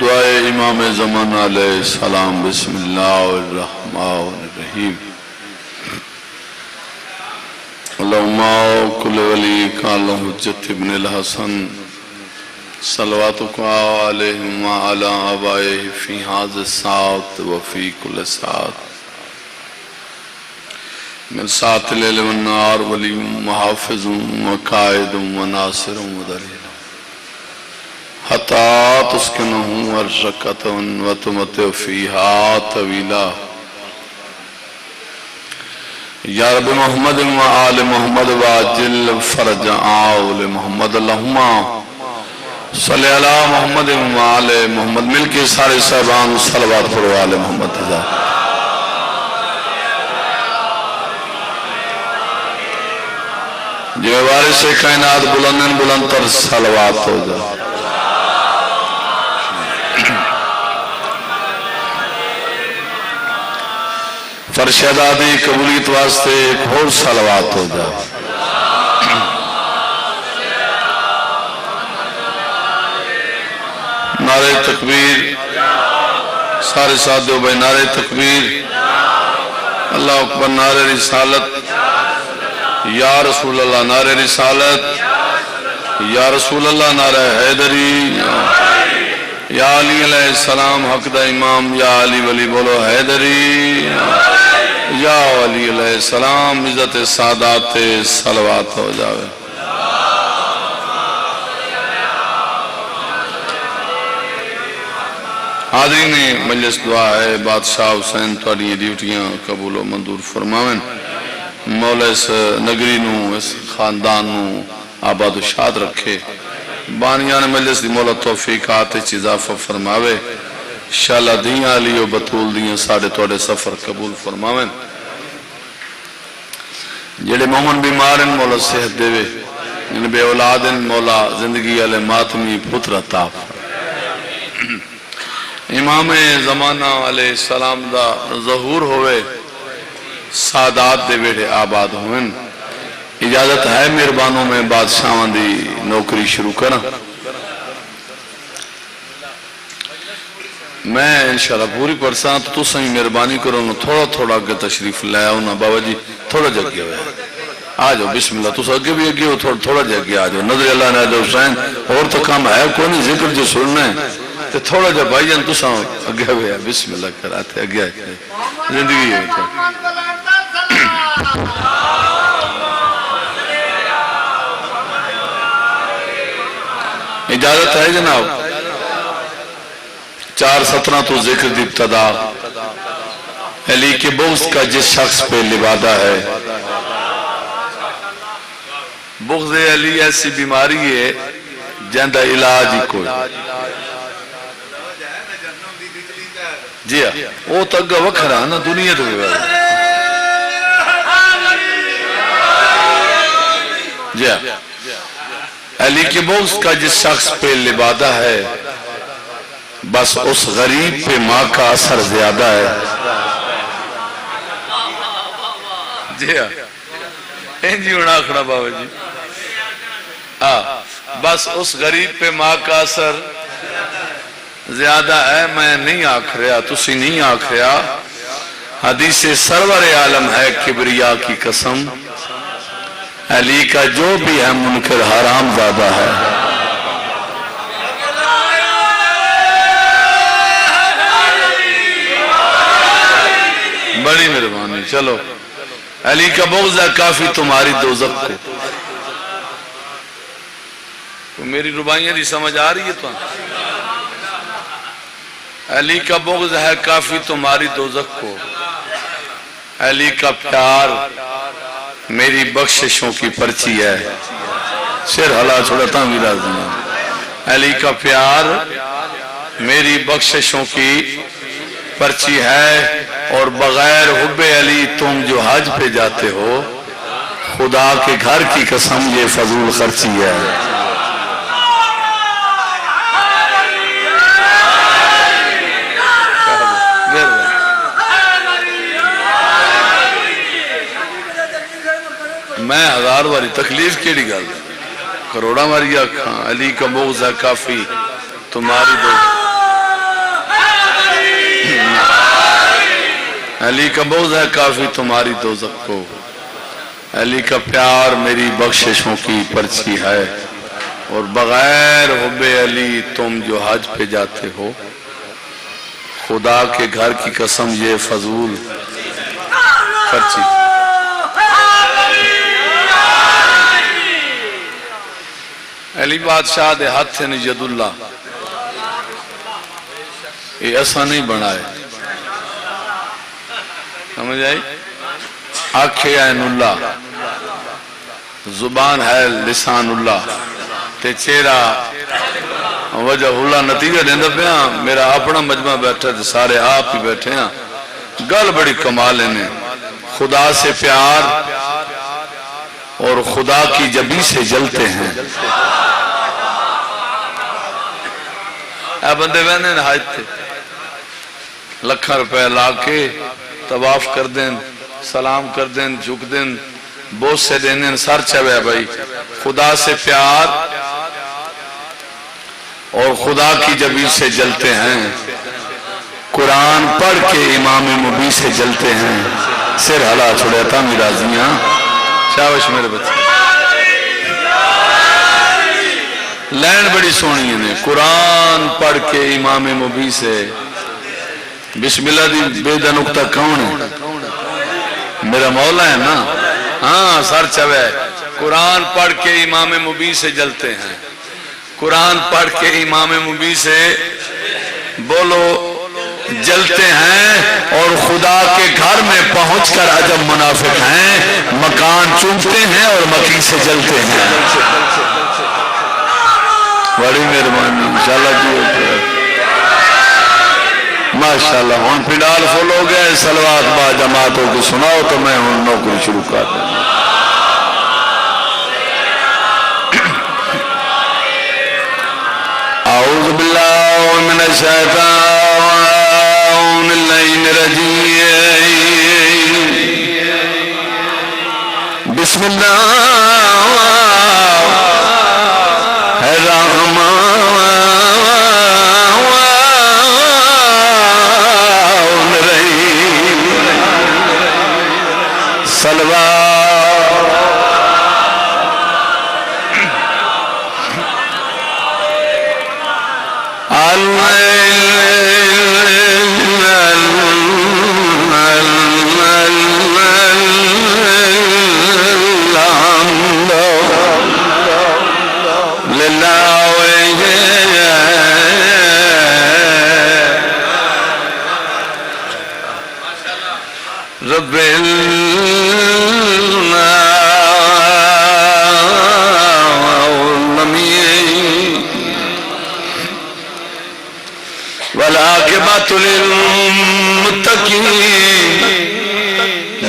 دعائے امام زمان علیہ السلام بسم اللہ الرحمن الرحیم اللہم کل ولی کال حجت ابن الحسن صلواتک علیہم وعلا آبائہ فی حاضر الساعت وفی کل ساعت من ساعت لیل والنار ولی محافظ وقائد وناصر ودلیل حتی تسکنہم ورشکت وتمتع فیہا طویلا یا رب محمد و آل محمد واجل فرج آل محمد اللہم صلی اللہ محمد و آل محمد مل کے سارے صاحبان صلوات پر آل محمد تجا جو وارث کائنات بلندن بلند تر صلوات ہو جا فرشید آدھی قبولیت واسطے ایک اور صلوات ہو جا نعرہ تکبیر سارے ساتھ دو بھائی نعرہ تکبیر اللہ اکبر نعرہ رسالت یا رسول اللہ نعرہ رسالت یا رسول اللہ نعرہ حیدری یا علی علیہ السلام حق دا امام یا علی ولی بولو حیدری یا علی علیہ السلام عزت سادات صلوات ہو جاوے حاضرین مجلس دعا ہے بادشاہ حسین توڑی ڈیوٹیاں قبول و منظور فرماویں مولا اس نگری نو اس خاندان نو آباد و شاد رکھے بانیان مجلس دی مولا توفیقات اضافہ فرماوے شالہ دیاں علی و بطول دیاں ساڑھے توڑے سفر قبول فرماویں جڑے مومن بیمارن مولا صحت دیوے جن بے اولادن مولا زندگی علی ماتمی پتر عطا امام زمانہ علیہ السلام دا ظہور ہوئے سادات دے بیڑے آباد ہوئن اجازت ہے مہربانوں میں بادشاہاں دی نوکری شروع کرنا میں انشاءاللہ پوری پرسان تو سہی مہربانی کرو تھوڑا تھوڑا اگے تشریف لے آؤ نا بابا جی تھوڑا جگہ ہوئے آ جاؤ بسم اللہ تو اگے بھی اگے ہو تھوڑا جگہ آ جاؤ نظر اللہ نے حسین اور تو کام ہے کوئی نہیں ذکر جو سننا ہے تو تھوڑا جا بھائی جان تو ساں اگے ہوئے بسم اللہ کراتے اگے آئے زندگی ہے اجازت ہے جناب 4:17 تو ذکر دی ابتدا علی کے بغض کا جس شخص پہ لبادہ ہے بغض علی ایسی بیماری ہے جندہ علاج ہی کوئی جی ہاں وہ تگہ وکھرا نا دنیا تو بھی جی ہاں علی کے بغض کا جس شخص پہ لبادہ ہے بس اس غریب پہ ماں کا اثر زیادہ ہے جی ہاں جی اڑا کھڑا بابا جی بس اس غریب پہ ماں کا اثر زیادہ ہے میں نہیں آکھ رہا تسی نہیں آکھ رہا حدیث سرور عالم ہے کبریا کی قسم علی کا جو بھی ہے منکر حرام زیادہ ہے بڑی مہربانی چلو علی کا بغض ہے کافی تمہاری دوزخ کو تو میری ربائیاں دی سمجھ آ رہی ہے تو علی کا بغض ہے کافی تمہاری دوزخ کو علی کا پیار میری بخششوں کی پرچی ہے سر ہلا چھوڑتا بھی راضی ہے علی کا پیار میری بخششوں کی پرچی ہے اور بغیر حب علی تم جو حج پہ جاتے ہو خدا کے گھر کی قسم یہ فضول خرچی ہے میں 1000 باری تکلیف کیڑی گل کروڑا ماری آکھاں علی کا بغض ہے کافی تمہاری دوزخ علی کا بغض ہے کافی تمہاری دوزخ کو، علی کا پیار میری بخششوں کی پرچی ہے، اور بغیر حب علی تم جو حج پہ جاتے ہو، خدا کے گھر کی قسم یہ فضول پرچی۔ علی بادشاہ دے ہاتھ نے ید اللہ، یہ ایسا نہیں بنائے، سمجھ آئی؟ آنکھیں عین اللہ، زبان ہے لسان اللہ، تے چہرہ وجہ اللہ، نتیجہ دیندہ پہ ہاں میرا اپنا مجمع بیٹھا تھے، سارے آپ ہی بیٹھے ہیں، گل بڑی کمال انہیں، خدا سے پیار اور خدا کی جبی سے جلتے ہیں۔ اے بندے بہنے حج تھے، لکھاں روپے لا کے طواف کر دیں، سلام کر دیں، جھک دیں، بوس سے دیں، سر چوے بھائی، خدا سے پیار اور خدا کی جبی سے جلتے ہیں، قرآن پڑھ کے امام مبی سے جلتے ہیں، سر ہلا چھوڑے تھا میرازیاں، شابش میرے بچے، لین بڑی سونی ہے، قرآن پڑھ کے امام مبی سے، بسم اللہ دی بے دا نقطہ کون ہے؟ میرا مولا ہے نا، ہاں سر چوے، قرآن پڑھ کے امام مبی سے جلتے ہیں، قرآن پڑھ کے امام مبی سے بولو جلتے ہیں، اور خدا کے گھر میں پہنچ کر عجب منافق ہیں، مکان چومتے ہیں اور مکی سے جلتے ہیں۔ بڑی مہربانی، انشاءاللہ جی ماشاءاللہ، ہون پنڈال فل ہو گئے، صلوات با جماعتوں کو سناؤ تو میں ہون نوکری شروع کر دیں۔ اعوذ باللہ من الشیطان الرجیم، بسم اللہ رب العالمین والعاقبۃ للمتقین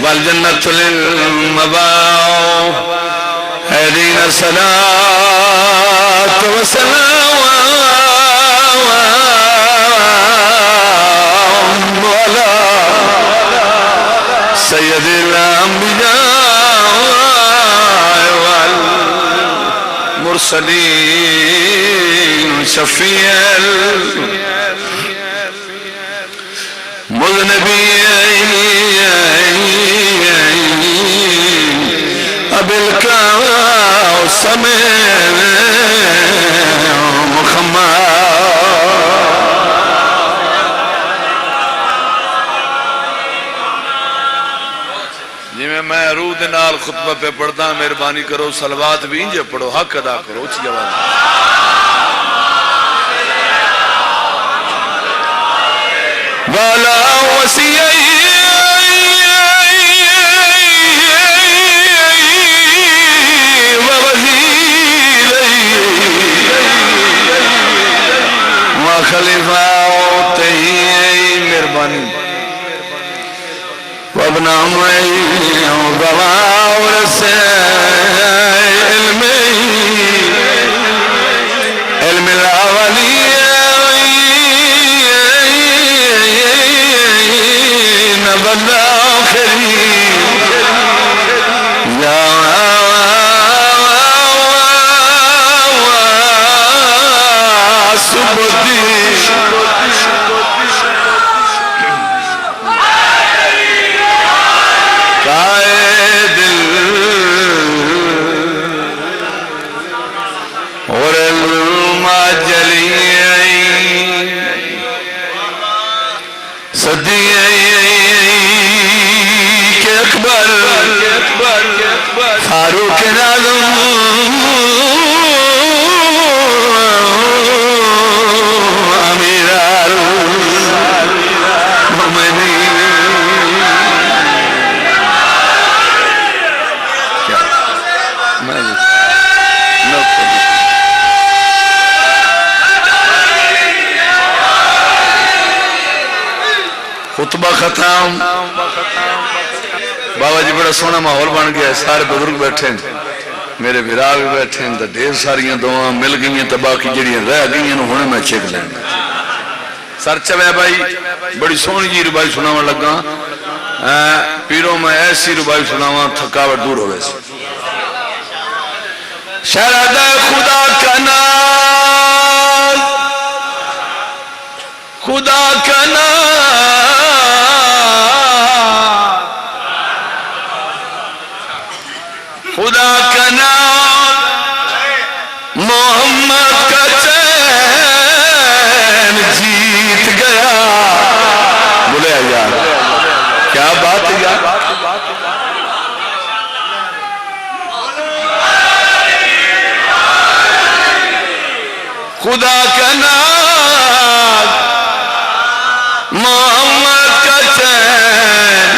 والجنۃ للمبار، اہدنا الصراط والسلام سید الانبیاء والمرسلین شفیع المذنبین ابی القاسم محمد۔ میں روح نال خطبہ پہ پڑھتا، مہربانی کرو صلوات بھی انجے پڑھو، حق ادا کرو، اچھی آواز والا وسیعی ووزیری وخلیفاتی، مہربانی وابنا معی وغاور سے علم الاولی ختم. بابا جی بڑا سونا ماحول بن گیا ہے, سارے بزرگ بیٹھے ہیں, میرے بھرا بھی بیٹھے ہیں, ڈھیر ساریاں دعاں مل گئی ہیں, باقی جڑیاں رہ گئی ہیں ہن میں چیک لینا. سر چوے بھائی بڑی سونی جی ربائی سناوا لگا, پیروں میں ایسی ربائی سناوا تھکاوٹ دور ہو گئی. شہزاد خدا کا نام, خدا کا نام, خدا کا نام, محمد کا چین جیت گیا. بولے یار کیا بات ہے یار. خدا کا نام, محمد کا چین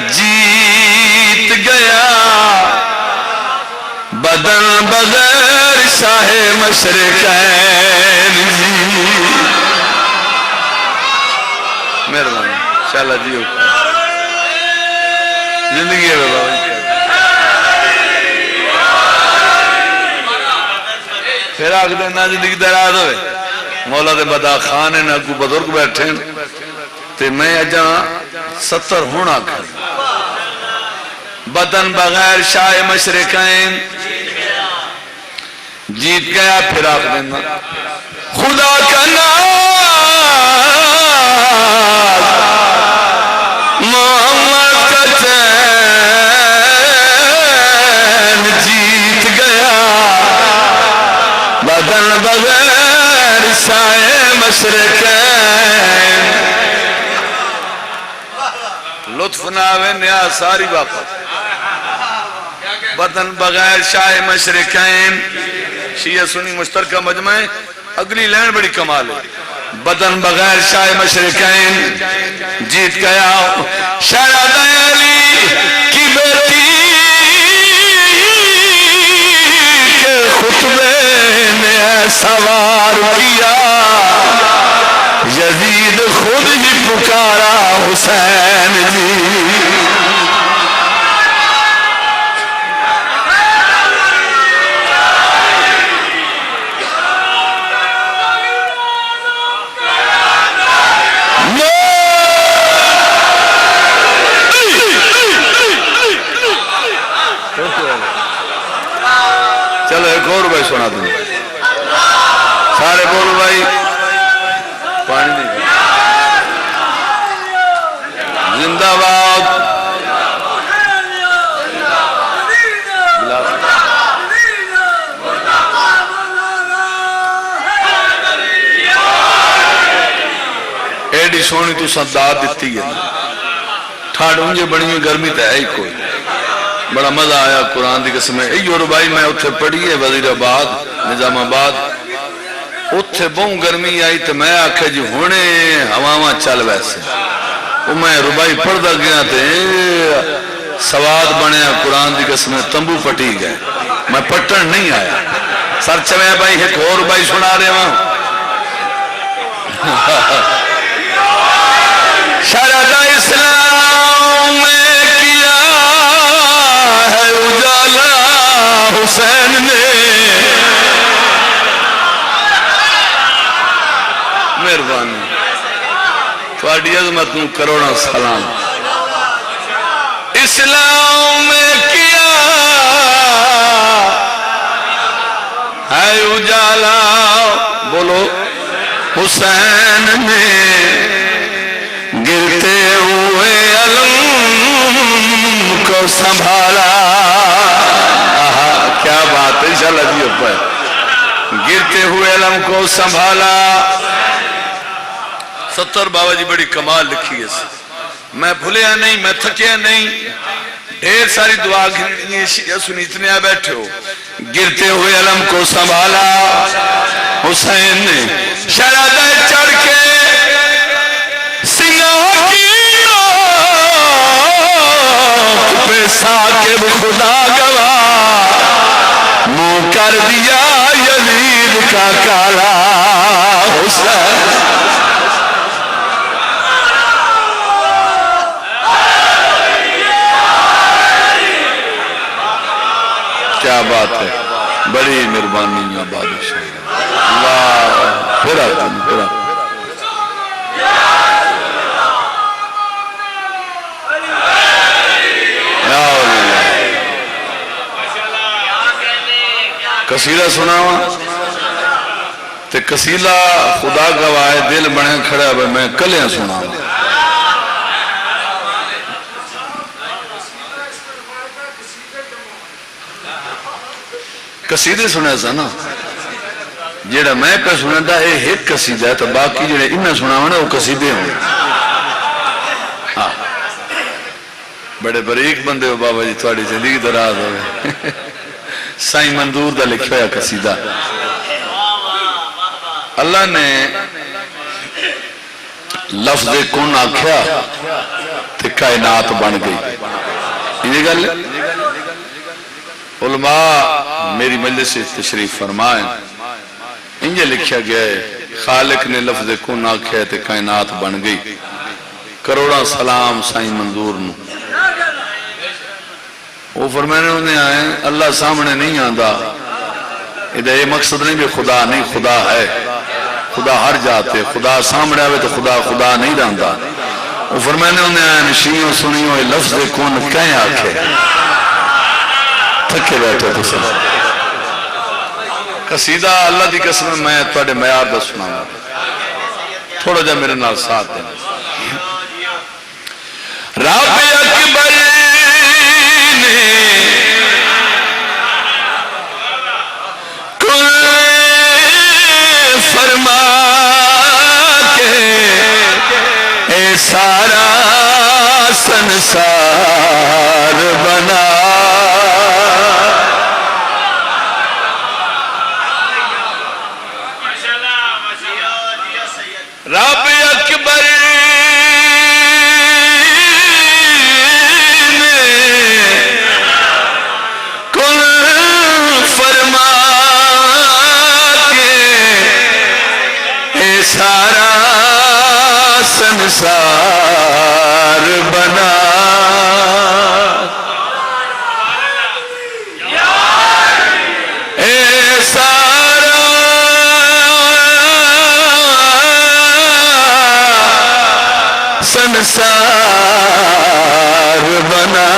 جیت گیا. بدن بغیر شاہ مشرقین جی. مہربانی انشاءاللہ جی زندگی ہے بابا. پھر آگ دینا زندگی دراز ہوئے. مولا دے بدا خان ہیں نہ کوئی بزرگ بیٹھے ہیں تے میں اجا 70 ہونا کر. بدن بغیر شاہ مشرقین جیت گیا. پھر آگ دینا خدا کا نام, محمد کا چین جیت گیا. بدن بغیر شاہ مشرقین. لطف ناوے نیا ساری واپس. بدن بغیر شاہ مشرقین شیعہ سنی مشترکہ مجمع. اگلی لین بڑی کمال ہے. بدن بغیر شاہ مشرقین جیت گیا. شہزادہ علی کی بیٹی کے خطبے نے سوار کیا. یزید خود ہی پکارا حسین جی. چلو ایک اور بھائی سنا دوں. سارے بولو بھائی پانی نہیں. زندہ باد. ایڈی سونی تو سداد دیتی ہے. ٹھاڈ انجے بڑی ہوئی گرمی تو ہے ہی کوئی. بڑا مزہ آیا قرآن دی قسم ہے. ایو ربائی میں اتھے پڑھی ہے وزیر آباد نظام آباد. اتھے بہوں گرمی آئی تو میں آکھے جی ہونے ہواواں چل ویسے. وہ میں ربائی پڑھ دا گیا تھے سواد بنے قرآن دی قسم تمبو پٹی گئے. میں پٹن نہیں آیا. سر چویں بھائی ایک اور ربائی سنا رہے ہوں. شہزادہ اسلام میں کیا ہے اجالا حسین نے. مہربانی تھوڑی عظمت نو کروڑا سلام. اسلام میں کیا ہے اجالا بولو حسین نے. گرتے ہوئے علم کو سنبھالا. کیا بات ہے انشاءاللہ جی اوپر. گرتے ہوئے علم کو سنبھالا. 70 بابا جی بڑی کمال لکھی ہے. میں بھولیا نہیں, میں تھکیا نہیں. ڈھیر ساری دعا سنی اتنے آ بیٹھے ہو. گرتے ہوئے علم کو سنبھالا حسین نے. شہزادہ چڑھ کے سنگاہ کی نوک پہ ثاقب خدا گواہ منہ کر دیا یزید کا کالا. حسین کیا بات ہے، بڑی مہربانی بادشاہ اللہ. پھر قصیدہ سناواں تے قصیدہ خدا گواہ دل بنے کھڑا ہے میں کلیاں سناواں. قصیدے سنے سا نا جیڑا میں پہ سنے دا یہ ایک قصیدہ ہے تو باقی جیڑے انہیں سناواں وہ قصیدے ہوں. بڑے بریک بندے ہو بابا جی، تھوڑی زندگی دراز ہوئے. سائیں منظور دا لکھا ہے قصیدہ. اللہ نے لفظ کن آکھیا تے کائنات بن گئی. یہ گل علماء میری مجلس سے تشریف فرمائیں انجھے لکھا گیا ہے خالق نے لفظ کن آکھیا تے کائنات بن گئی. کروڑا سلام سائیں منظور نو. وہ فرمانے انہیں آئے اللہ سامنے نہیں آندا. ادھا یہ مقصد نہیں بھی خدا نہیں، خدا ہے، خدا ہر جاتے. خدا سامنے آوے تو خدا خدا نہیں رہندا. وہ فرمانے انہیں آئے نشیوں سنیوں لفظ کن کہیں آکھے تھکے بیٹھے تو سن. قصیدہ اللہ دی قسم میں تھوڑے معیار دا سناؤں تھوڑا جا میرے نال ساتھ دینا. رب اکبر نے کل فرما کے اے سارا سنسار بنا. رب اکبر نے کل فرما کے اے سارا سنسار بنا. اے سارا سنسار بنا.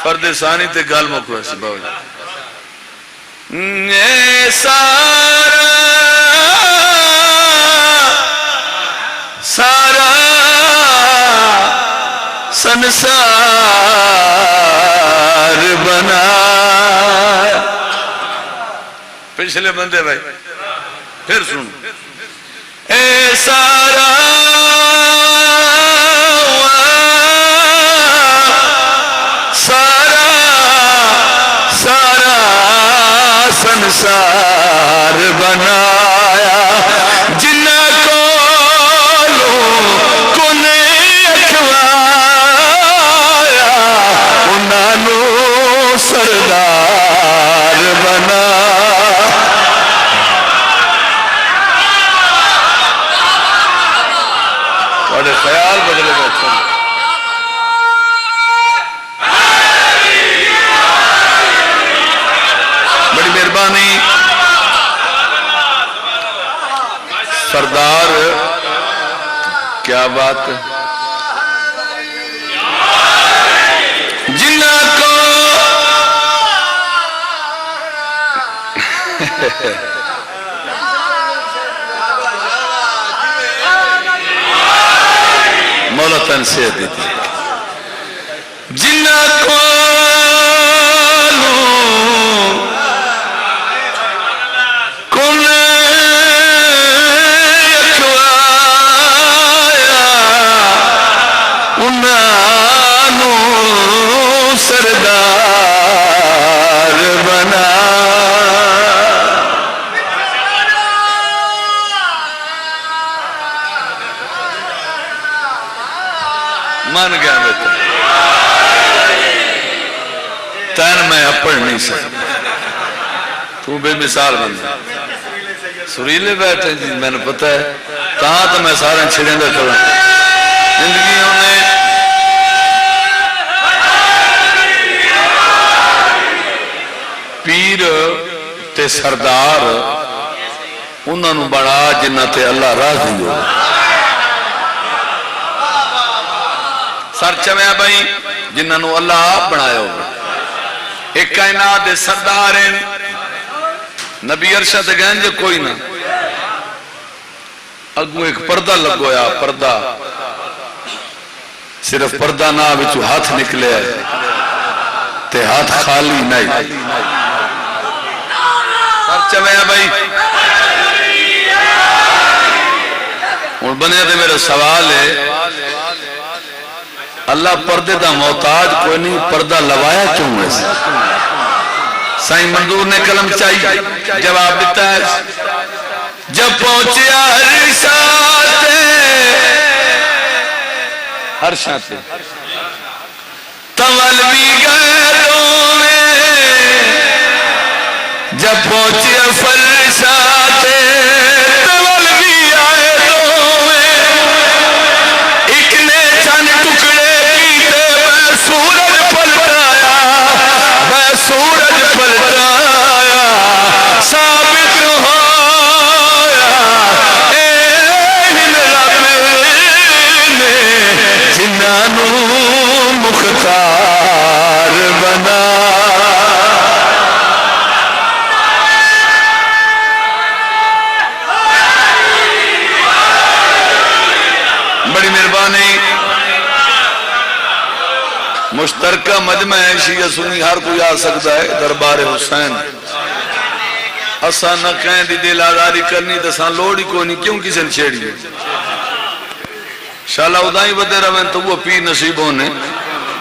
فرد ثانی تے گل مکو ایسی باؤ جی. اے سارا سارا سنسار بنا. پچھلے بندے بھائی پھر سن. اے سارا سارا سارا سنسار بنایا جنہ کولو کن اکھوایا انہاں نو سردار بنا. بڑے خیال بدلے بیٹھے بڑی مہربانی. سردار کیا بات جنہ کو مولا تنسیت دیتی جنہ کو کن اکھوایا انہاں نو سردار بنا. مان گیا بیٹا تین میں اپڑ نہیں سکتا تو بے مثال بن سریلے بیٹھے جی میں نے پتہ ہے تاں تو میں سارے چھڑیں دا کروں زندگیوں نے پیر تے سردار انہوں نے بڑا جنہ تے اللہ راضی ہو سر چویا بھائی جنہوں نے اللہ آپ بنایا ہو ایک کائنات دے سردار ہیں نبی عرشہ تے گئن جو کوئی نہ اگو ایک پردہ لگویا پردہ صرف پردہ نہ بچو ہاتھ نکلے ہے تے ہاتھ خالی نہیں سر چویا بھائی اور بنے دے میرا سوال ہے اللہ پردے دا محتاج کوئی نہیں پردہ لوایا کیوں ہے سائیں منظور نے کلم چاہیے جواب دیتا ہے جب پہنچیا عرشاں تے تولوی گھروں میں جب پہنچیا فرشاں تے تولوی آئے میں ایک نے چند ٹکڑے کیتے میں سورج پلٹایا ثابت ہویا اے رب نے جنہوں مختار بنا بڑی مہربانی مشترکہ مجمع ہے شیعہ سنی ہر کوئی آ سکتا ہے دربار حسین اساں نہ کہیں دی دل آزاری کرنی تو ساں لوڑی کو نہیں کیوں کسی نے چھیڑی ہے شاءاللہ ادائی بدے رویں تو وہ پیر نصیب ہونے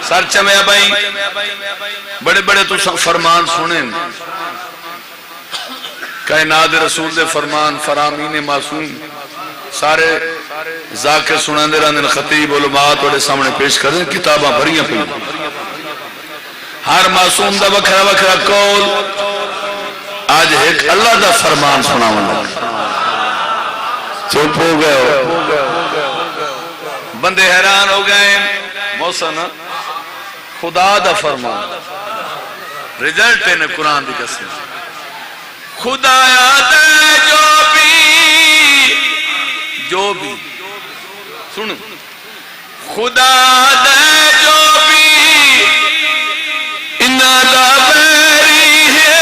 سر چمیا بھائی بڑے بڑے تو فرمان سنیں کائنات رسول دے فرمان فرامین معصوم سارے ذاکر سنان دے رہنے خطیب علماء توڑے سامنے پیش کر دیں کتاباں بھریاں پہ ہر معصوم دا وکھرا وکھرا قول آج ایک اللہ دا فرمان سنا والا چپ ہو گئے ہو بندے حیران ہو گئے موسن خدا دا فرمان رزلٹ ہے قرآن دی قسم خدا یاد ہے جو بھی سن خدا دے جو بھی انہاں دا بیری ہے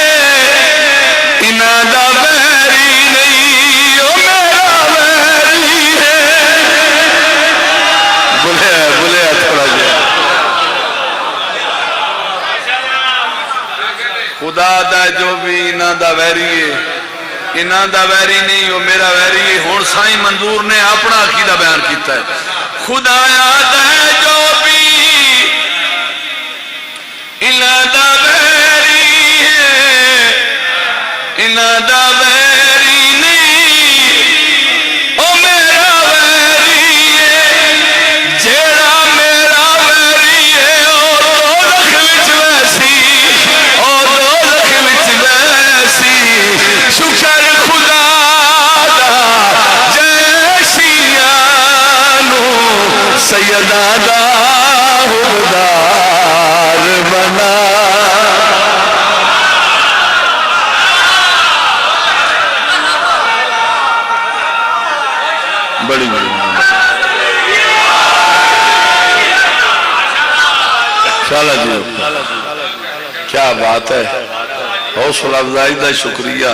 انہاں دا بیری نہیں او میرا بیری ہے بولے تھوڑا جا خدا دا جو بھی انہاں دا بیری ہے انہاں دا ویری نہیں وہ میرا ویری ہے ہون سائیں منظور نے اپنا عقیدہ بیان کیتا ہے خدا یاد ہے جو بھی انہاں دا ویری ہے انہاں دا ویری نہیں او میرا ویری ہے جیڑا میرا ویری ہے او دوزخ وچ ویسی او دوزخ وچ ویسی شکر سیدہ دا حبدار بنا بڑی بڑی چالا جی کیا بات ہے حوصلہ افزائی دا شکریہ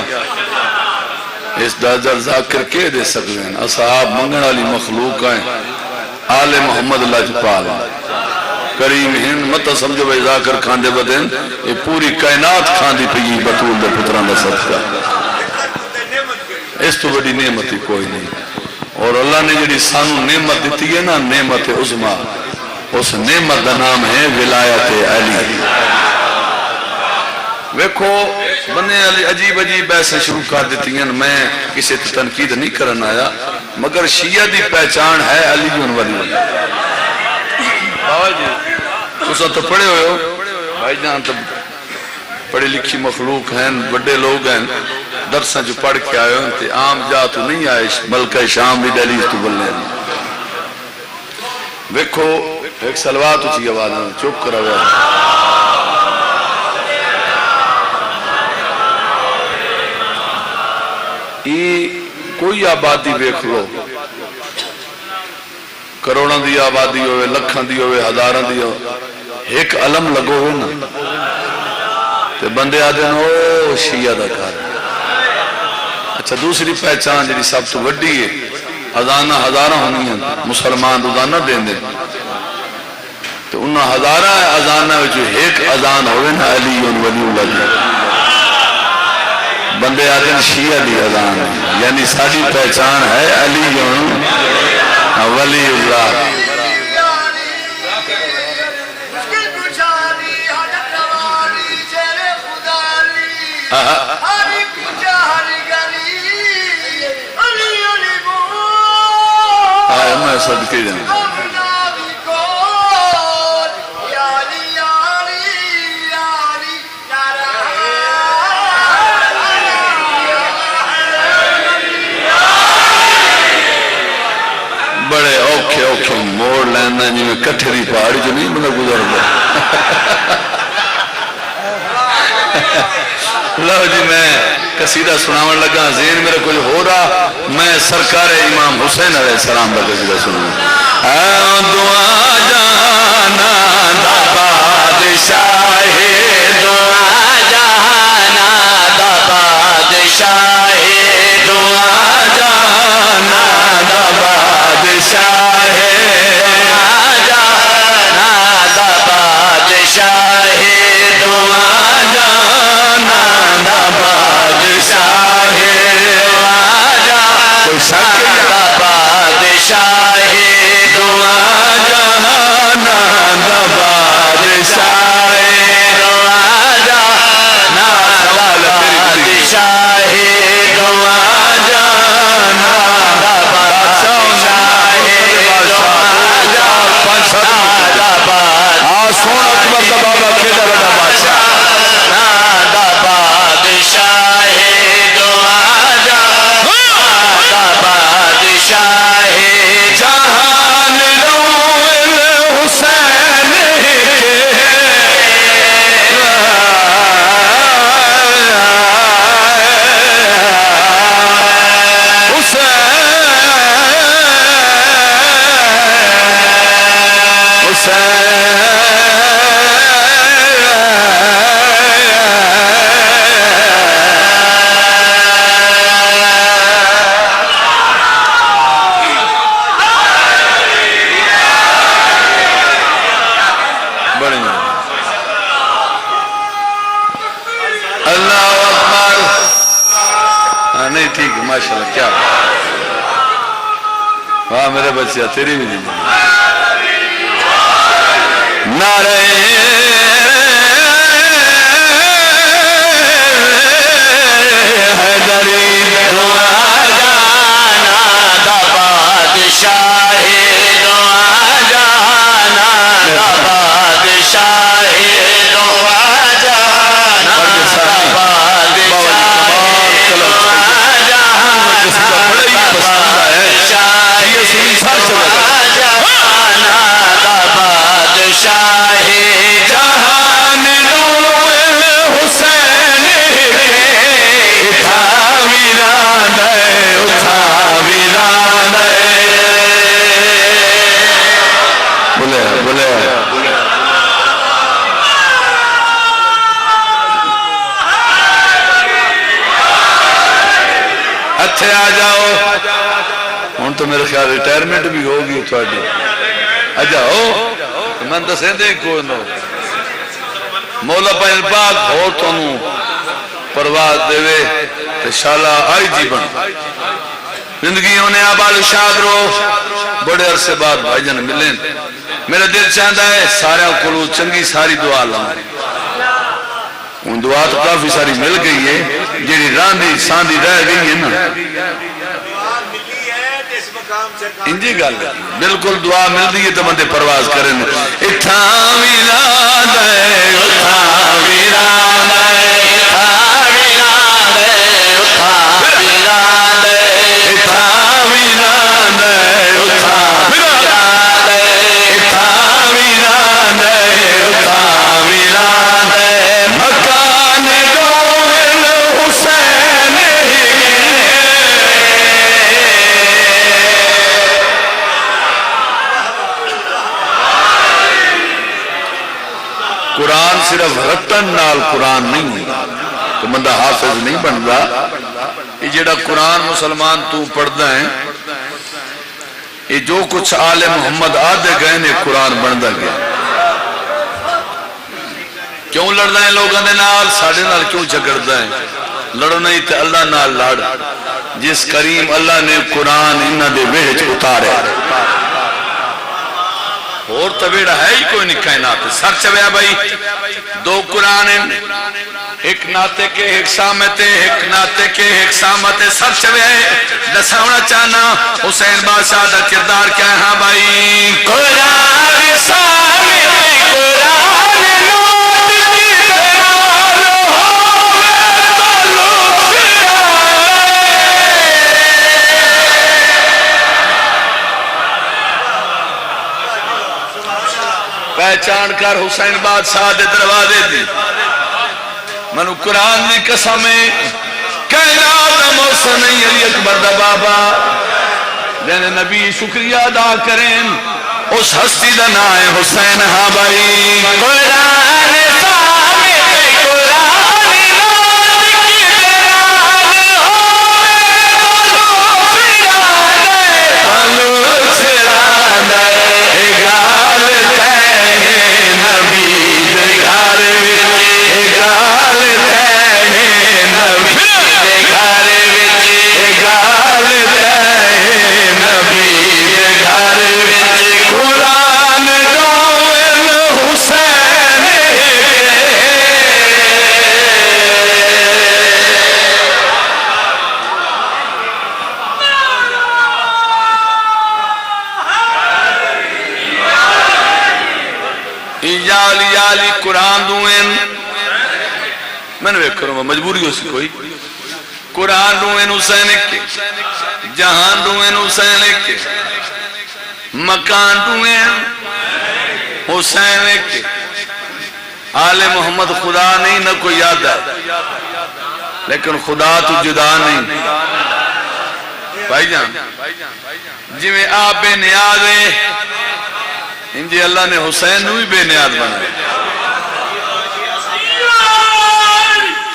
اس دادر ذاکر کے دے سکتے ہیں اصحاب منگن والی مخلوق ہیں آل محمد لاجپال کریم ہند مت سمجھو بھائی ذاکر کھاندے بدن یہ پوری کائنات کھاندی پئی بطول دے پتران دا صدقہ اس تو بڑی نعمت ہی کوئی نہیں اور اللہ نے جڑی سانو نعمت دیتی ہے نا نعمت عظما اس نعمت دا نام ہے ولایت علی ویکھو بنے عجیب عجیب ایسے شروع کر دیتی ہیں میں کسی تنقید نہیں کرنا آیا مگر شیعہ دی پہچان ہے علی جون ولی بابا جی اس تو پڑھے ہوئے ہو بھائی جان تو پڑھی لکھی مخلوق ہیں بڑے لوگ ہیں درساں جو پڑھ کے آئے ہوں تے عام جا تو نہیں آئے بلکہ شام بھی دہلیز تو بلنے ویکھو ایک سلوات اچھی آواز میں چپ کرا ہوا کوئی آبادی دیکھ لو کروڑوں دی آبادی ہوئے لکھاں دی ہوئے ہزاراں دی ہوئے ایک علم لگو ہوئے نا تے بندے آدھے نا او شیعہ دا کار اچھا دوسری پہچان جی سب تو وڈی ہے اذانہ ہزارہ ہونی ہیں مسلمان روزانہ دیں دیں تو انہاں ہزارہ اذانہ جو ایک اذان ہوئے نا علی ولی اللہ دی بندے آدھے شیعہ دی اذان یعنی ساری پہچان ہے علی ولی اللہ میں صدقے جانا بڑے اوکھے اوکھے موڑ لینا جی میں کٹھری پہاڑی جو نہیں مطلب گزر گیا لو جی میں قصیدہ سناون لگا ذہن میرے کچھ ہو رہا میں سرکار امام حسین علیہ السلام کا قصیدہ سنوں دعا جانا دا بادشاہ دعا جانا دا بادشاہ دعا جانا دا بادشاہ دعا جانا دا بادشاہ دعا جانا دا بادشاہ کوئی شک دا بادشاہ دعا جانا دا بادشاہ دعا جانا دا بادشاہ دعا جانا دا بادشاہ دعا جانا دا بادشاہ سونا اکبر دا بابا کھیتا بڑا بادشاہ دا بادشاہ دعا جانا دا بادشاہ جہان رو حسین ماشاءاللہ کیا واہ میرے بچے تیری بھی نہیں نعرہ حیدری دعا جانا دا بادشاہ دعا جانا دا بادشاہ دعا جانا دا بادشاہ جہان رو حسین اٹھا ویران اٹھا ویران بولے بولے اچھے آ جاؤ ہوں تو میرے خیال ریٹائرمنٹ بھی ہوگی تھوڑی آ جاؤ میں دسیں دیں کوئی نو مولا پاک پاک ہو تنوں پرواز دے وے شالا آئی جی بن زندگی ہونے آباد شاد رو بڑے عرصے بعد بھائی جان ملیں میرا دل چاہتا ہے سارے کلو چنگی ساری دعا لاؤں ان دعا تو کافی ساری مل گئی ہے جیڑی راندی ساندی رہ گئی ہے نا انجی گل بالکل دعا مل دی ہے تو بندے پرواز کریں اتھا ویران ہے اتھا ویران ہے اتھا ویران ہے اتھا صرف رٹن نال قرآن نہیں ہوتا تو بندہ حافظ نہیں بنتا. یہ جڑا قرآن مسلمان تو پڑھتا ہے یہ جو کچھ آل محمد آدھے گئے نے قرآن بنتا گیا. کیوں لڑنا ہے لوگوں نے نال ساڑھے نال کیوں جھگڑتا ہے؟ لڑنا ہی تے اللہ نال لڑ جس کریم اللہ نے قرآن انہاں دے وچ اتارے. اور تبیڑا ہے ہی کوئی نہیں کائنات. سر چویا بھائی دو قرآن ہیں ایک ناتے کے ایک سامتے ایک ناتے کے ایک سامتے. سر چویا ہے دساونا چاہنا حسین بادشاہ دا کردار کیا ہے؟ ہاں بھائی قرآن سامتے پہچان کر حسین بادشاہ دے دروازے دی منو قرآن دی قسم کائنات دا محسن علی اکبر دا بابا جن نبی شکریہ ادا کریں اس ہستی دا نام ہے حسین. ہاں بھائی قرآن یالی قرآن دوئن میں نے کروں گا مجبوری ہو سی کوئی. قرآن دوئن حسین کے جہان دوئن حسین کے مکان دوئن حسین کے آل محمد خدا نہیں نہ کوئی یاد ہے لیکن خدا تو جدا نہیں. بھائی جان جی میں آپ بے نیاز ہیں انجی اللہ نے حسین نوی بے نیاز بنا.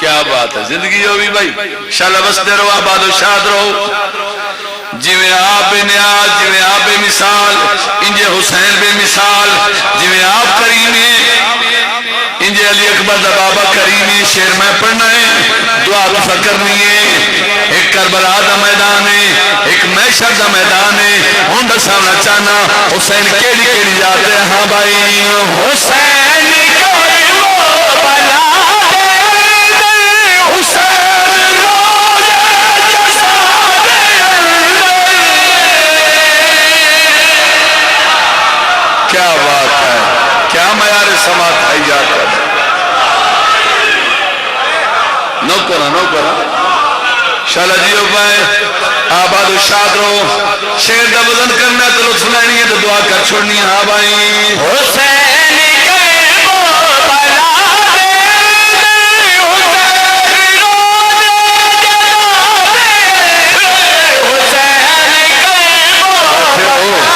کیا بات ہے زندگی ہو بھی بھائی شالا بستے رہو آباد و شاد رہو. جی میں آپ بے نیاز جی میں آپ بے مثال انجی حسین بے مثال جی میں آپ کریم ہیں انجی علی اکبر دا بابا کریم ہیں. شیر میں پڑھنا ہے دعا دفع کرنی ہے. ایک کربلا دا میدان ہے ایک محشر دا میدان ہے. ہون دا سامنا چاہنا حسین کیڑی کیڑی جاتے ہیں. ہاں بھائی حسین کوئی وہ بلا دے حسین روز جساد کیا بات ہے کیا معیار سماعت ہے یاد کر نو کرا شالا جیو پائے آباد و شاد رو. شیر دا وزن کرنا تو لطف لینی ہے تو دعا کر چھوڑنی ہے. ہاں بھائی حسین کے وہ بلا دے حسین روز جساد حسین کے وہ بلا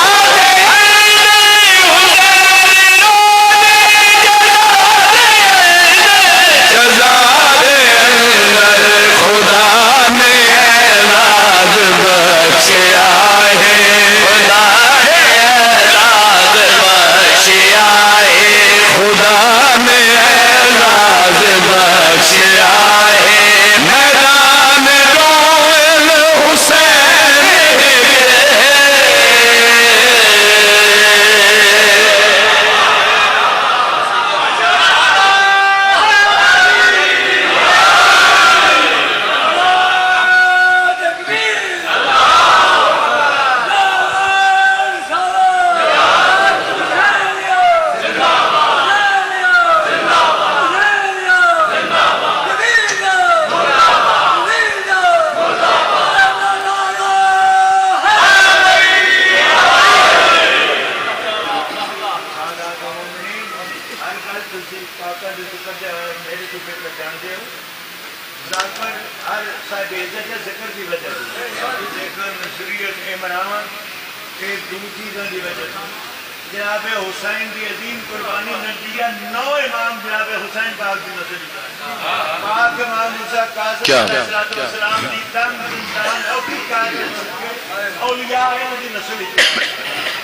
جناب حسین دی عظیم قربانی نتیجہ 9 امام جناب حسین پاک دی نسل پاک امام موسیٰ قاسم علیہ السلام دی تنگ انسان اولیاء دی نسل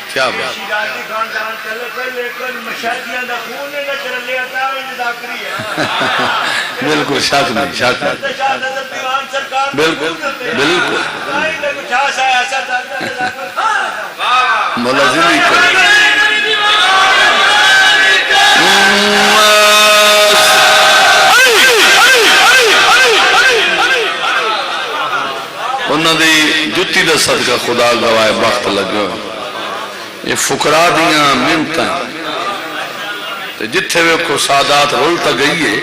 کیا بات شیرازی خاندان چلے پہ لیکن مشاہدیاں دا خون نے نہ چلے آتا ہے ذاکری ہے بالکل شاک نہیں شاک نہیں حضرت دیوان سرکار بالکل بالکل مولا زندگی کرے انہوں دی جتی دا صدقہ خدا گوائے وقت لگے یہ فقراء دیاں منتیں جتھے وے کو سادات رولتا گئی ہے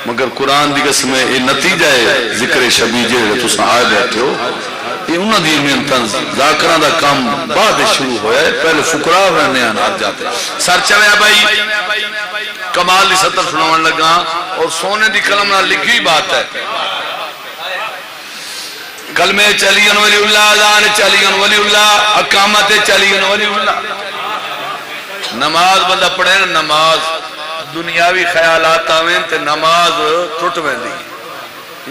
مگر قرآن دی قسم یہ نتیجہ ہے ذکر شبی جے تو آئے بیٹھے ہو یہ انہوں دی محنتاں ذاکران دا کام بعد شروع ہویا ہے پہلے فقراء رہنے آنات جاتے سر چویا بھائی کمال دی سطر سنوان لگا اور سونے دی کلم نہ لکھی بات ہے کلمے چلیگن ولی اللہ اذان چلیگن ولی اللہ اقامت چلیگن ولی اللہ نماز بندہ پڑھے نا نماز دنیاوی خیالات آویں تے نماز ٹوٹ میں دی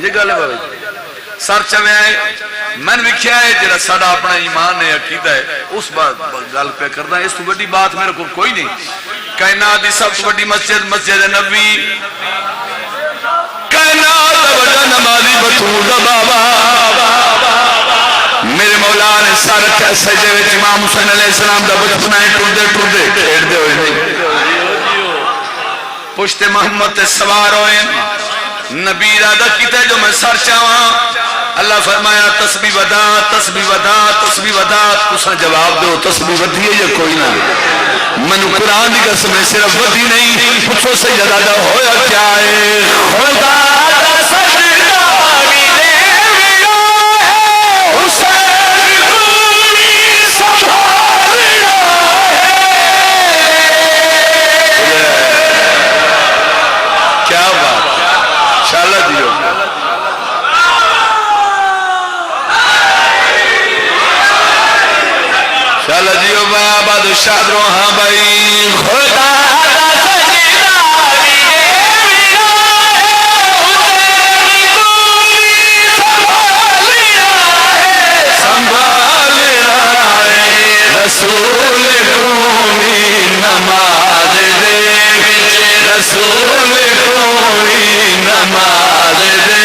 یہ گل ہے بھائی سر چویں آئے من وکھیا ہے جڑا ساڈا اپنا ایمان ہے عقیدہ ہے اس بات گل پہ کرنا اس تو بڑی بات میرے کو کوئی نہیں کائنات دی سب تو بڑی مسجد مسجد نبوی کائنات دا بڑا نمازی بطول بابا میرے مولا نے سر سجدے وچ امام حسین علیہ السلام دا بچپنا ٹردے ٹردے کھیڑ دے ہوئے نہیں پشت محمد تے سوار ہوئے نبی ارادہ کیتا ہے جو میں سر چاہاں اللہ فرمایا تسبیح ودا تسبیح ودا تسبیح ودا تسا جواب دو تسبیح ودی ہے یا کوئی نہ منو قرآن دی قسم ہے صرف ودی نہیں پوچھو سجدہ دا ہویا کیا ہے خدا دا سجدہ میرے ویرا ہے حسین کوئی سنبھالنا ہے کیا بات شالہ دیو شالہ دیو بابا دو شاد روحاں بھائی خدا دا سجدہ میرے ویرا ہے حسین کوئی سنبھالنا ہے رسول قومی نماز دے رسول قومی نماز دے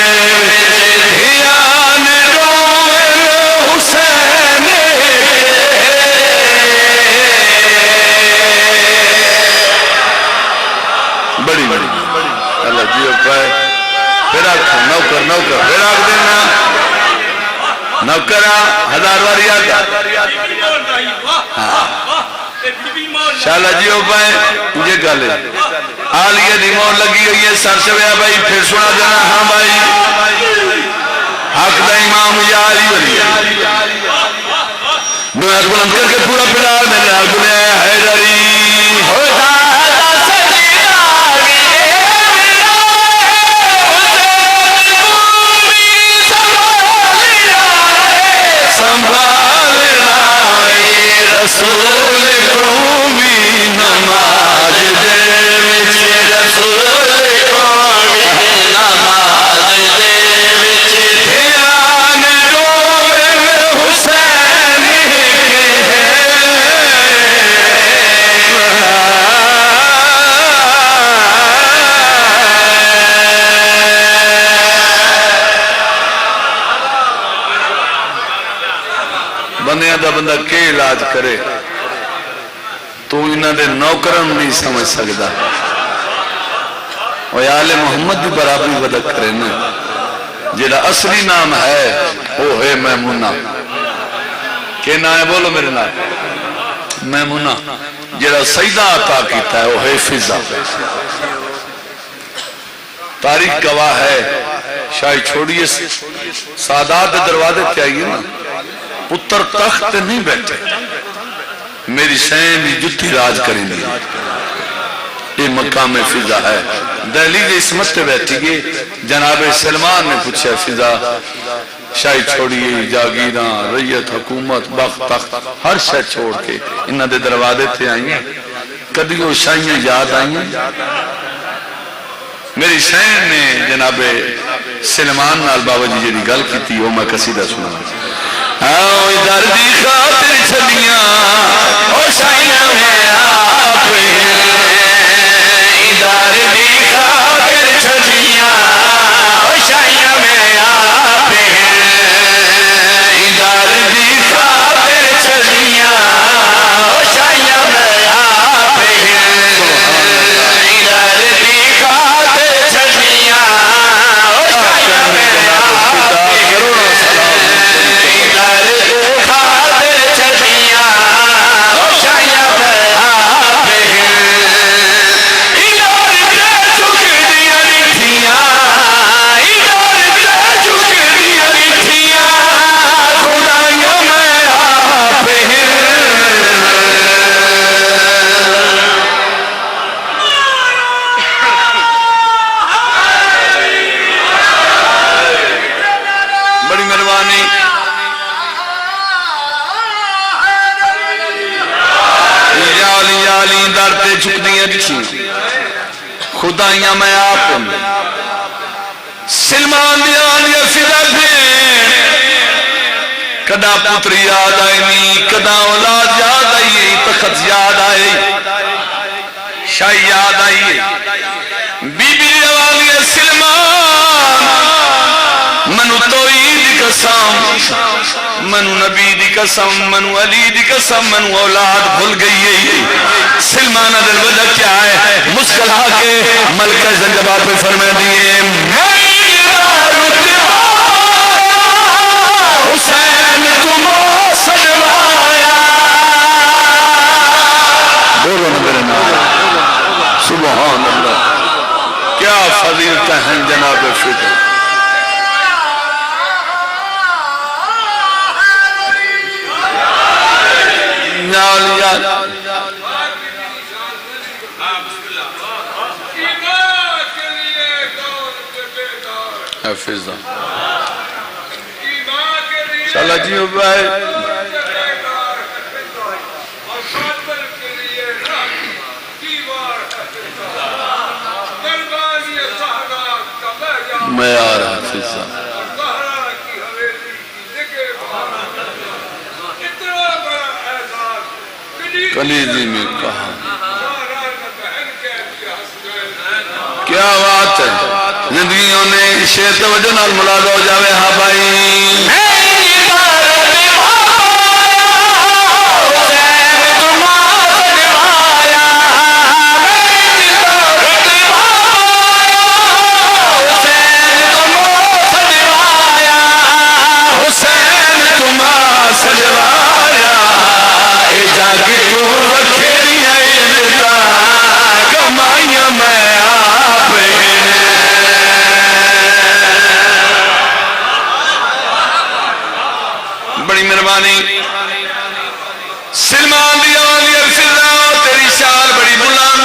دھیان روئے حسین بڑی بڑی اللہ جیو پائے پھر آکھا نوکر نوکر پھر آکھ دینا نوکرہ ہزار واری آگا شالہ جیو پائے یہ گالے آلیہ دیمون لگی ہوئی ہے سر چویا بھائی پھر سنا دینا ہاں بھائی حق دا امام یا علی ولی دو ایک بلند کر کے پورا پلار میں لال بلے حیدری ہوتا رسول قومی نماز دے وچ رسول قومی نماز دے وچ دھیان روئے حسین بندیاں دا بندہ کے علاج کرے تو انہاں دے نوکرن نہیں سمجھ سکتا اور آل محمد بھی برابری ودا کرے نا جیڑا اصلی نام ہے وہ ہے میمونہ کہ نام ہے بولو میرے نام میمونہ جیڑا سیدہ عطا کیتا ہے وہ ہے فضا تاریخ گواہ ہے شاید چھوڑیے سادات دروازے تے آئیے نا پتر تخت نہیں بیٹھے میری سین بھی جتی راج کریں گی یہ مقام فضا ہے دہلیز عصمت تے بیٹھی گئی جناب سلمان نے پوچھا فضا شاہی چھوڑیے، جاگیراں، ریت، حکومت، بخت، تخت، ہر شے چھوڑ کے انہاں دے دروازے تھے آئی ہیں۔ کدی وہ شاہیاں یاد آئی ہیں؟ میری شہن نے جناب سلمان نال بابا جی جی گل کی تھی وہ میں قصیدہ سنا۔ آؤ ادھر دی خاطر چھلیاں او شاہیاں میں آپ ہیں، ادھر دی خاطر چھلیاں او شاہیاں میں آپ ہیں، ادھر دی خاطر چھلیاں او شاہیاں میں آپ ہیں، ادھر دی خاطر چھلیاں او شاہیاں میں آپ ہیں، بڑی مہربانی۔ یالی درتے جھکدیاں دکھیں خدایاں میں آپ سلمان دیان یا فدا بھین کدا پتر یاد آئی نہیں، کدا اولاد یاد آئی، تخت یاد آئی، شاہی یاد آئی، بی بی جوالی سلمان منو توحید دی قسم، منو نبی دی قسم، منو علی دی قسم، منو اولاد بھول گئی ہے۔ سلمان دل وجہ کیا ہے؟ مسکرا کے ملکہ زنجبار پہ فرما دیے حسین تمہیں سجوایا، بولو نا میرے نام، سبحان اللہ، کیا فضیلتیں ہیں جناب فکر۔ حفظہ چلہ جی بھائی میں آ رہا حفظہ کلیجی میں کہا کیا بات ہے زندگیوں نے شیر توجہ نال ملازہ ہو جاوے ہاں بھائی سلمان دی آلی ارفضہ تیری شان بڑی بلند،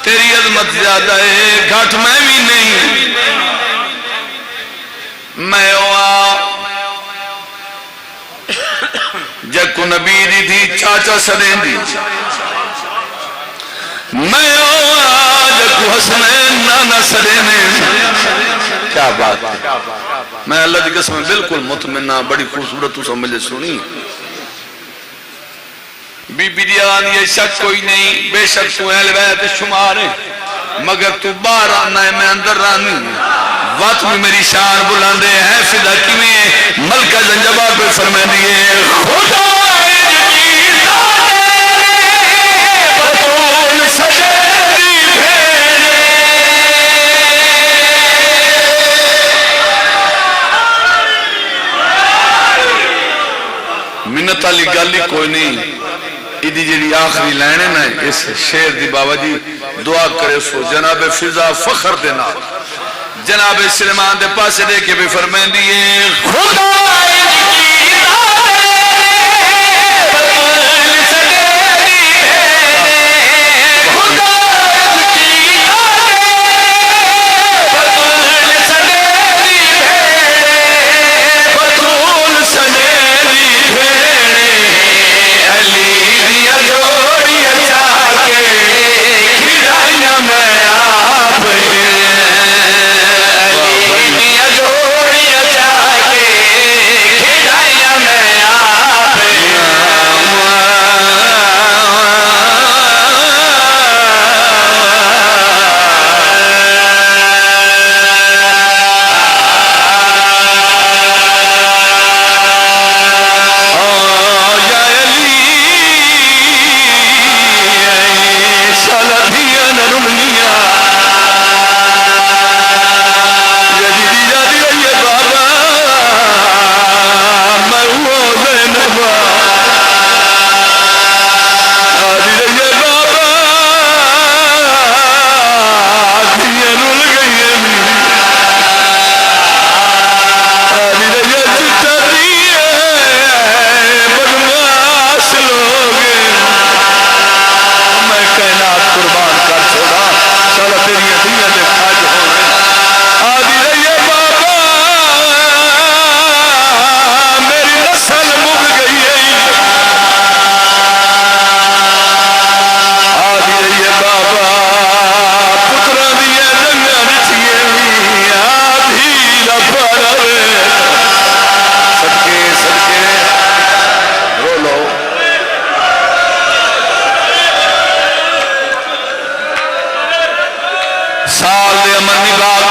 تیری عظمت زیادہ ہے گھٹ میں بھی نہیں، میں ہوا جب کو نبی دی تھی چاچا سدیں دی، میں ہوا جب کو حسنین نانا سدیں دی، کیا بات ہے میں اللہ کی قسم میں بالکل مطمئنہ بڑی خوبصورت تو سمجھے سنی بی بی دیان یہ شک کوئی نہیں، بے شک تو اہل بیت شمار ہے مگر تو باہر آنا ہے میں اندر رانی وقت میں میری شان بلاندے ہیں فدا کی میں ملکہ زنجبار پہ فرمائے دیئے خدا منت علی گالی کوئی نہیں ایدی جیڑی آخری لینے نا اس شیر دی بابا جی دعا کرے سو جناب فضا فخر دینا جناب سلمان دے پاسے دے کے بھی فرمائیں دیئے خدا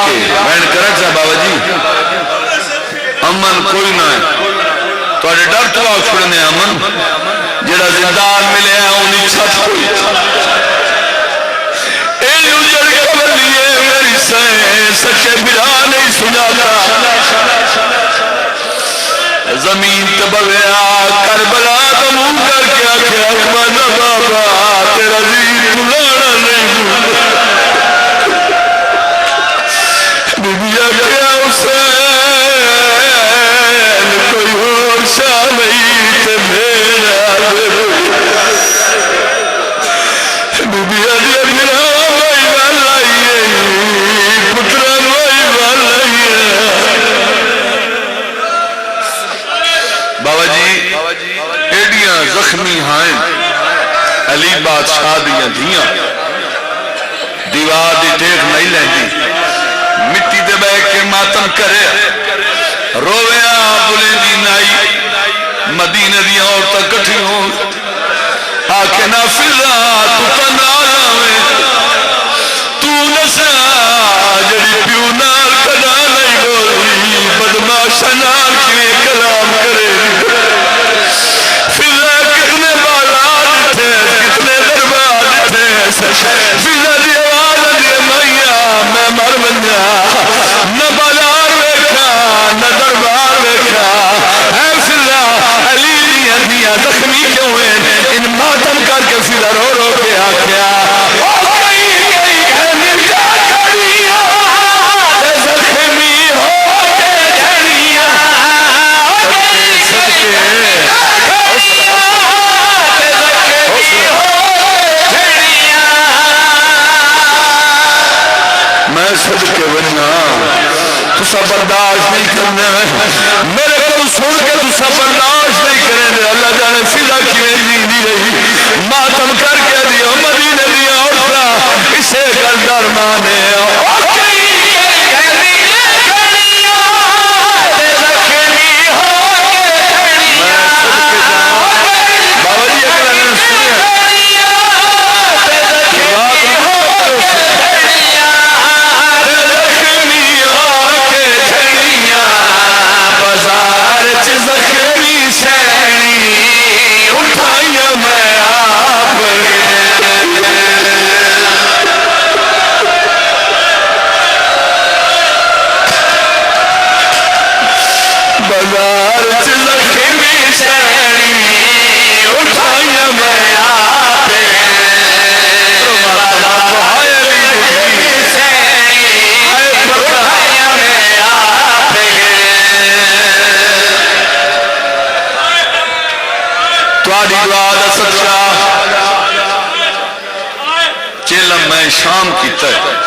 کے بہن کرک سا بابا جی امن کوئی نہ ہے تو ڈر تو آگ چھوڑنے امن جڑا زندان ملے ہیں انہی چھت کوئی ایلی اجڑ کے بلیے میری سچے برا نہیں سنا زمین تبویا کربلا تو منہ کر کے آکھے اکمد بابا تیرا زید بلانا نہیں بی بی آکھے حسین کوئی اور شاہ نہیں تے میرا بی بی آدھی میرا بھائی والائیے پتران بھائی والائیے بابا جی ایڈیاں زخمی ہائیں علی بادشاہ دیاں دھیاں دیوار دی دیکھ نہیں لیندی مٹی دے بے کے ماتم کرے رویا بلیں دی نائی مدینہ دیاں عورتاں کٹھی ہوں آکے نافذہ تو تنالا میں تو نسا جڑی پیو نال کدا نہیں بولی بدماشا نال کیویں کلام کرے فضا کتنے بالا دیتے کتنے دربار دیتے فضا دی آواز دی مائیا میں مر بنیا نہ بازار ویکھا نہ دربار ویکھا اے فضا علی دیا زخمی کیوں ہیں ان ماتم کر کے فضا رو رو کے آکھیا میں صدقے بننا تسا برداشت نہیں کرنے میرے کو سن کے تسا برداشت نہیں کرنے اللہ جانے فضا کیویں نہیں رہی ماتم کر کے دیا مدینے دیا عورتاں اسے گردر مانے شام کیتا ہے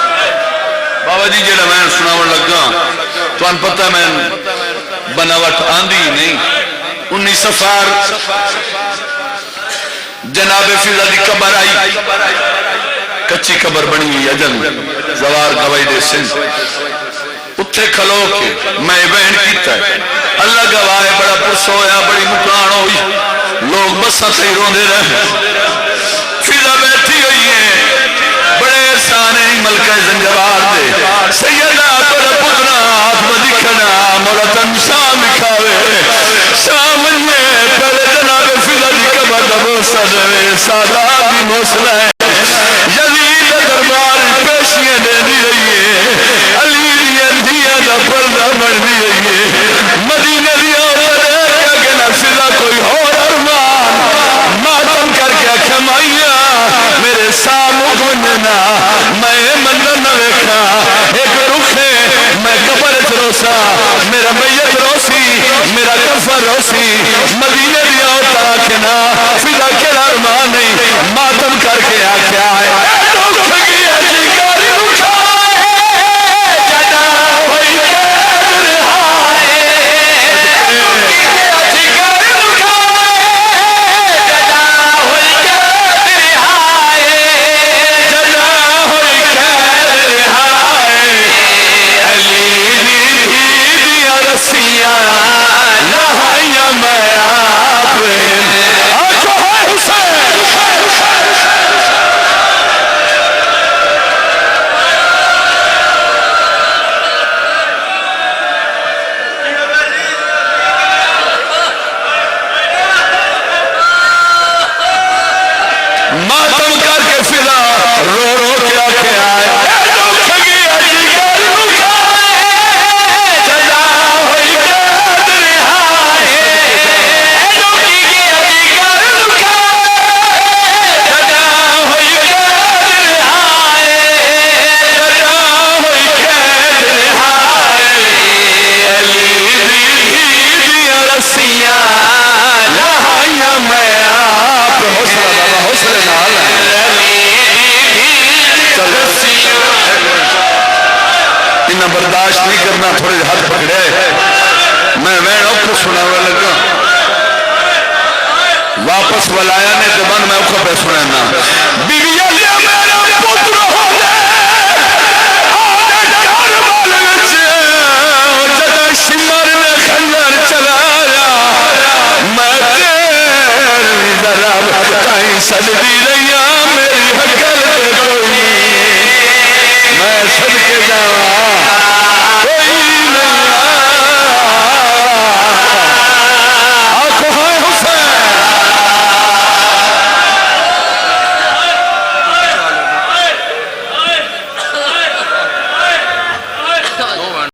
بابا جی جڑا میں سناون لگا تو ان پتہ میں بناوٹ آندھی نہیں 19 سفر جناب فضا دی قبر آئی کچی قبر بنی ہوئی اجل زوار گوائی دے سن اتھے کھلو کے میں بہن کیتا ہے اللہ گواہ بڑا پرسویا بڑی مکان ہوئی لوگ بسا سے روندے رہے فضا بیٹھی ہوئی ہے سانے ملکہ زنجبار دے سیدہ پر پتنا آتما دکھنا مولتن شام کھاوے شام میں پہلے جناب فضا دی قبر دبو صدوے سادہ بھی موسلہ ہے یزید دربار پیشیاں دے دی رہی ہے علی دیا دیا دا پردہ بڑھ دی رہی ہے مدینہ دیا پردہ کیا کہنا فضا کوئی اور ارمان ماتم کر کے کھمائیا میرے سامو گننا میں منن نہ ویکھا ایک رخ ہے میں قبر چروسا میرا میت روس ماتم کر کے فضا رو رو کے آکے آئے برداشت نہیں کرنا تھوڑے ہاتھ پکڑے میں وین اوکھا سناوے لگا واپس ولایا نے زبان میں اوکھا پہ سنانا بیوی علیہ میرا پتر ہو جائے آنے کاربال وچے جدہ شمر میں خنجر چلایا میں تیری درب کہیں سجدی